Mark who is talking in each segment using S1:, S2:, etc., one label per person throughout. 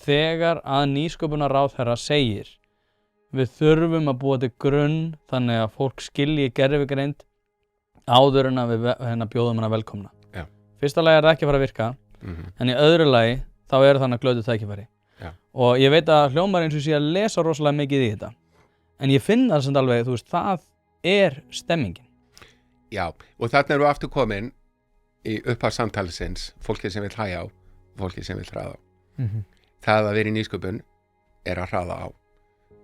S1: þegar að nýsköpunarráðherra segir við þurfum að búa til grunn þannig að fólk skilji gervigreind áður en að við bjóðum hana velkomna.
S2: Já.
S1: Fyrsta lagi það ekki að fara að virka, en í öðru lagi þá þannig glötuð tækifæri.
S2: Já.
S1: Og ég veit að hljómar eins og sé að lesa rosalega mikið í þetta. En ég finn það sem alveg, það stemmingin.
S2: Já, og þarna erum við aftur komin í upphaf samtalsins, fólkið sem vil hægja á, fólkið sem vil hraða á. Það að vera í nýsköpun að hraða á.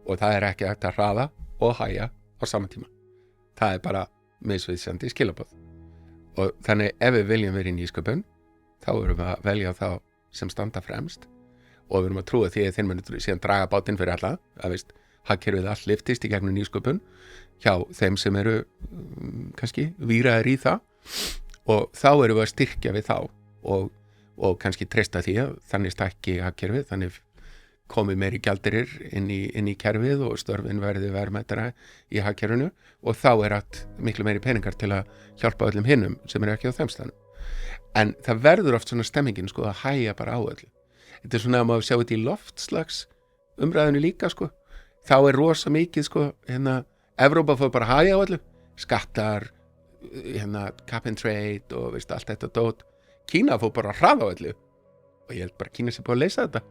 S2: Og það ekki hægt að hraða og hægja á sama tíma. Það bara misvísandi skilaboð. Og þannig ef við viljum vera í nýsköpun, þá erum við að velja þá sem standa fremst og við erum að trúa því að þeir munu síðan draga bátinn fyrir alla, að veist, hagkerfið allt lyftist í gegnum nýsköpun hjá þeim sem eru kannski víraðir í það og þá erum við að styrkja við þá og kannski treysta því að þannig stækki hagkerfið, þannig komi meiri gjaldeyrir inn í kerfið og störfin verði verðmætara í hagkerfinu og þá allt miklu meiri peningar til að hjálpa öllum hinnum sem eru ekki á þeim staðnum. En það verður oft svona stemmingin að hægja bara á öllu. Þetta svona að maður sjá þetta í loftslags umræðinu líka þá rosa mikið Evrópa fór bara að hægja á öllu, skattar, cap and trade og veist allt þetta dót. Kína fór bara að hraða á öllu og ég held bara Kína sé búið að leysa þetta.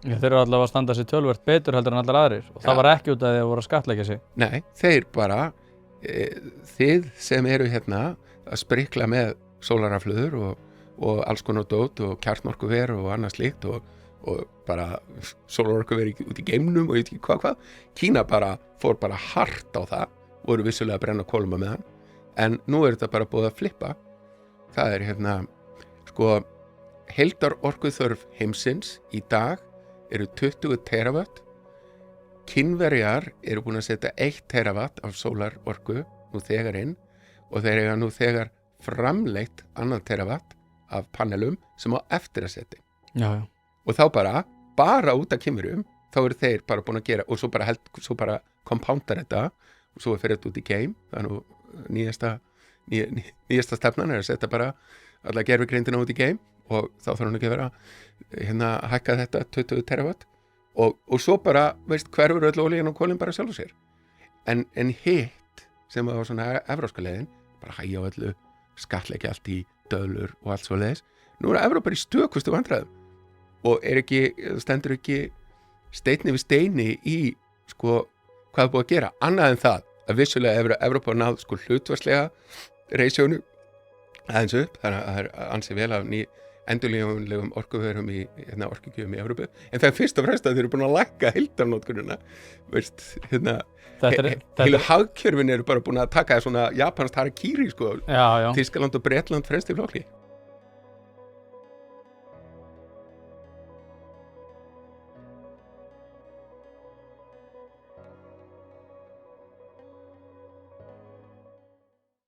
S1: Já, þeir eru allavega að standa sig töluvert betur heldur en allar aðrir og það var ekki út af því að voru að skattleggja sig.
S2: Nei, þeir bara þið sem eru að sprikla með sólarrafhlöður og alls konar dót og kjarnorkuver og annað slíkt og bara sólarorkuver út í geimnum og ég veit ekki hvað. Kína bara fór bara hart á það, voru vissulega að brenna kolumna með hann, en nú þetta bara búið að flippa. Það heildarorkuþörf heimsins í dag eru 20 terawatt. Kínverjar eru búin að setja 1 terawatt af sólarorku nú þegar inn og þeir eiga nú þegar framleitt 2 terawatt af panelum sem á eftir að setja.
S1: Já.
S2: Og þá bara út af Kínverjum, þá eru þeir bara búin að gera og svo bara kompándar þetta og svo fyrir þetta út í geim. Það nú nýjasta stefnan að setja bara alla gervigreindina út í geim og þá þarf hún ekki að vera hækka þetta 20 terawatt og svo bara, veist, hverfur öll olían og kolin bara sjálf sér. En hitt sem var svona evrópska leiðin, bara hægja á öllu, skattleggja allt í döðlur og allt svo leiðis. Nú Evrópa í stökustu vandræðum og stendur ekki steini við steini í hvað búið að gera, annað en það að vissulega Evrópa náð hlutfallslega reisjónu aðeins upp, þannig að það ansið vel af endurlífanlegum orkuverum í orkugjöfum í Evrópu, en það fyrst og fremst að þeir eru búin að lækka heildarnotkunina, veist, heilu hagkerfin eru bara búin að taka svona japanskt harakiri,
S1: Já.
S2: Þýskaland og Bretland fremst í flokki.